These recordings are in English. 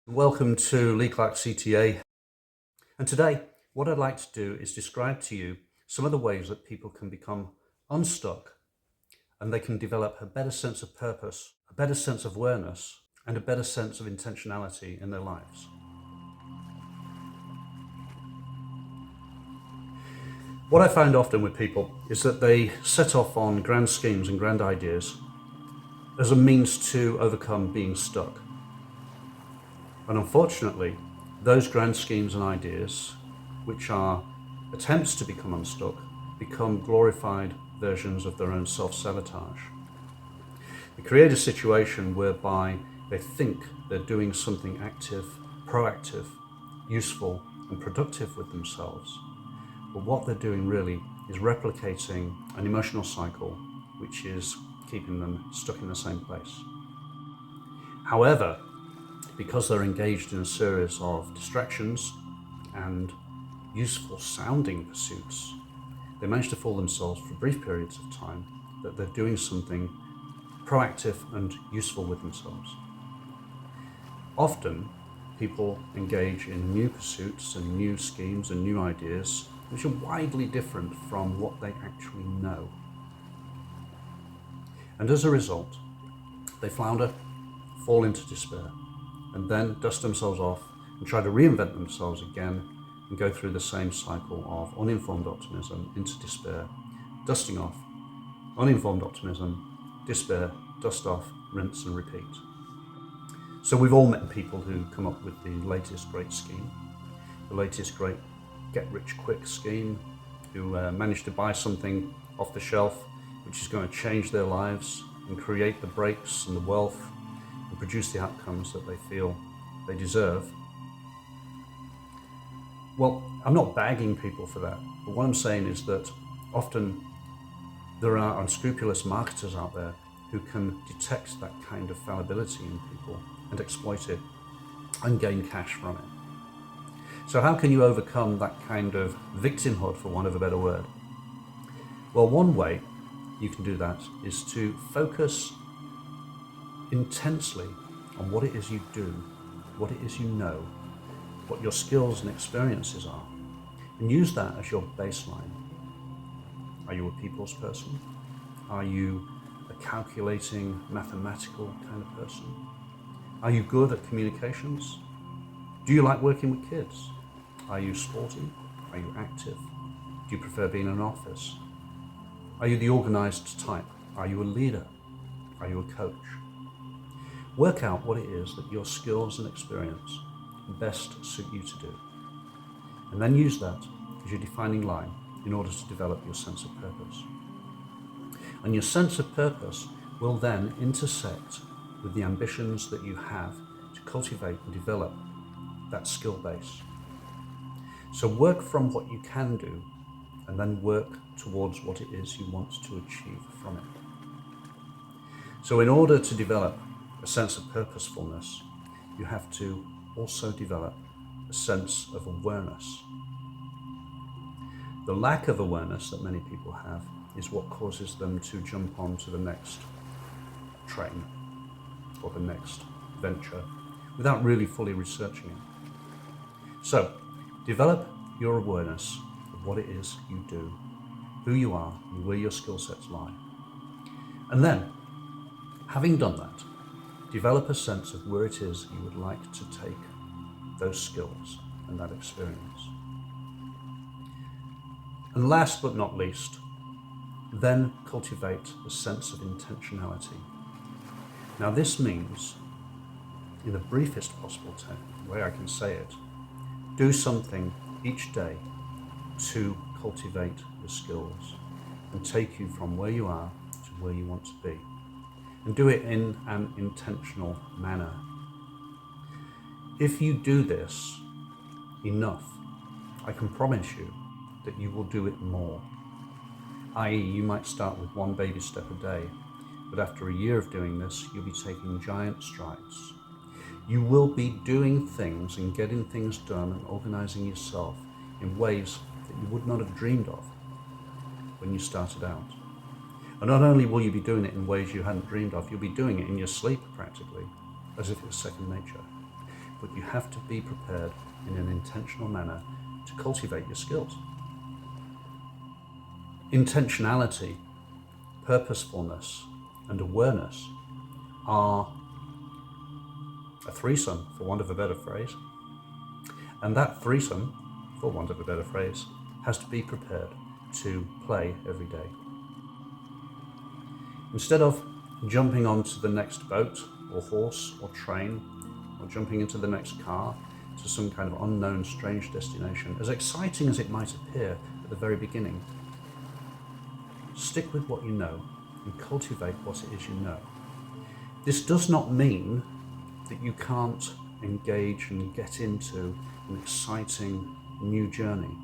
Welcome to Lee Clark CTA. And today, what I'd like to do is describe to you some of the ways that people can become unstuck and they can develop a better sense of purpose, a better sense of awareness, and a better sense of intentionality in their lives. What I find often with people is that they set off on grand schemes and grand ideas as a means to overcome being stuck. And unfortunately, those grand schemes and ideas, which are attempts to become unstuck, become glorified versions of their own self-sabotage. They create a situation whereby they think they're doing something active, proactive, useful, and productive with themselves. But what they're doing really is replicating an emotional cycle which is keeping them stuck in the same place. However, because they're engaged in a series of distractions and useful sounding pursuits, they manage to fool themselves for brief periods of time that they're doing something proactive and useful with themselves. Often, people engage in new pursuits and new schemes and new ideas which are widely different from what they actually know. And as a result, they flounder, fall into despair, and then dust themselves off and try to reinvent themselves again and go through the same cycle of uninformed optimism into despair, dusting off, uninformed optimism, despair, dust off, rinse and repeat. So we've all met people who come up with the latest great scheme, the latest great get-rich-quick scheme, who manage to buy something off the shelf which is going to change their lives and create the breaks and the wealth and produce the outcomes that they feel they deserve. Well, I'm not bagging people for that, but what I'm saying is that often there are unscrupulous marketers out there who can detect that kind of fallibility in people and exploit it and gain cash from it. So how can you overcome that kind of victimhood, for want of a better word? Well, one way you can do that is to focus intensely on what it is you do, what it is you know, what your skills and experiences are, and use that as your baseline. Are you a people's person? Are you a calculating, mathematical kind of person? Are you good at communications? Do you like working with kids? Are you sporty? Are you active? Do you prefer being in an office? Are you the organized type? Are you a leader? Are you a coach? Work out what it is that your skills and experience best suit you to do. And then use that as your defining line in order to develop your sense of purpose. And your sense of purpose will then intersect with the ambitions that you have to cultivate and develop that skill base. So work from what you can do and then work towards what it is you want to achieve from it. So in order to develop a sense of purposefulness, you have to also develop a sense of awareness. The lack of awareness that many people have is what causes them to jump onto the next train or the next venture without really fully researching it. So, develop your awareness of what it is you do, who you are, and where your skill sets lie. And then, having done that, develop a sense of where it is you would like to take those skills and that experience. And last but not least, then cultivate a sense of intentionality. Now this means, in the briefest possible way I can say it, do something each day to cultivate the skills and take you from where you are to where you want to be. And do it in an intentional manner. If you do this enough, I can promise you that you will do it more. i.e., you might start with one baby step a day, but after a year of doing this, you'll be taking giant strides. You will be doing things and getting things done and organizing yourself in ways that you would not have dreamed of when you started out. And not only will you be doing it in ways you hadn't dreamed of, you'll be doing it in your sleep practically, as if it's second nature. but you have to be prepared in an intentional manner to cultivate your skills. Intentionality, purposefulness, and awareness are a threesome, for want of a better phrase. And that threesome, for want of a better phrase, has to be prepared to play every day. Instead of jumping onto the next boat or horse or train, or jumping into the next car to some kind of unknown strange destination, as exciting as it might appear at the very beginning, stick with what you know and cultivate what it is you know. This does not mean that you can't engage and get into an exciting new journey.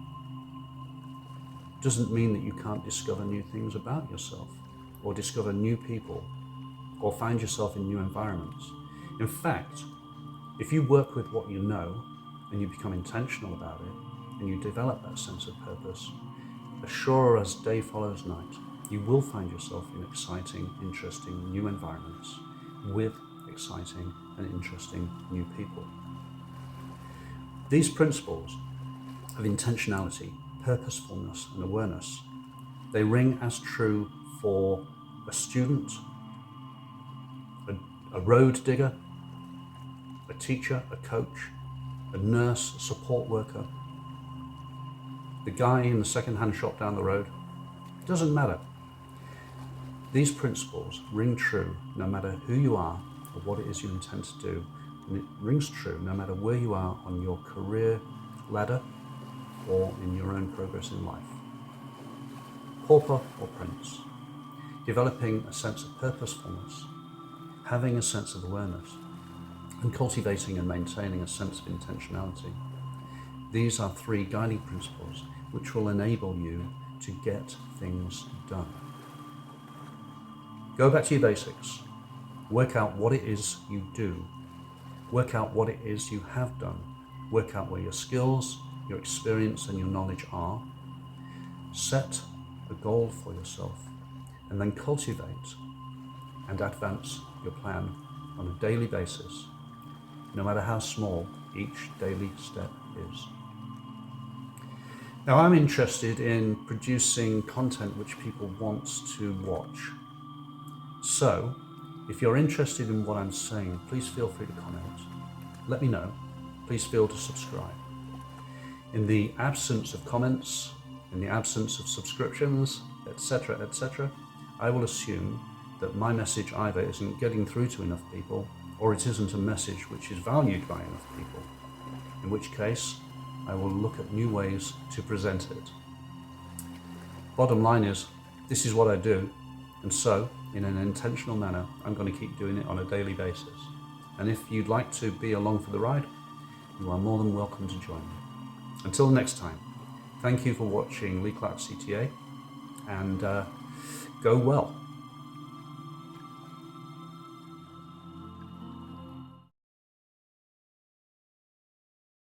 It doesn't mean that you can't discover new things about yourself, or discover new people, or find yourself in new environments. In fact, if you work with what you know and you become intentional about it, and you develop that sense of purpose, as sure as day follows night, you will find yourself in exciting, interesting new environments with exciting and interesting new people. These principles of intentionality, purposefulness, and awareness, they ring as true for a student, a road digger, a teacher, a coach, a nurse, a support worker, the guy in the second-hand shop down the road. It doesn't matter. These principles ring true no matter who you are or what it is you intend to do, and it rings true no matter where you are on your career ladder or in your own progress in life. Pauper or prince, developing a sense of purposefulness, having a sense of awareness, and cultivating and maintaining a sense of intentionality. These are three guiding principles which will enable you to get things done. Go back to your basics. Work out what it is you do. Work out what it is you have done. Work out where your skills, your experience, and your knowledge are. Set a goal for yourself, and then cultivate and advance your plan on a daily basis, no matter how small each daily step is. Now, I'm interested in producing content which people want to watch. So, if you're interested in what I'm saying, please feel free to comment. Let me know. Please feel to subscribe. In the absence of comments, in the absence of subscriptions, etc., I will assume that my message either isn't getting through to enough people, or it isn't a message which is valued by enough people, in which case I will look at new ways to present it. Bottom line is, this is what I do, and so, in an intentional manner, I'm going to keep doing it on a daily basis. And if you'd like to be along for the ride, you are more than welcome to join me. Until next time, thank you for watching Lee Clark CTA, and go well.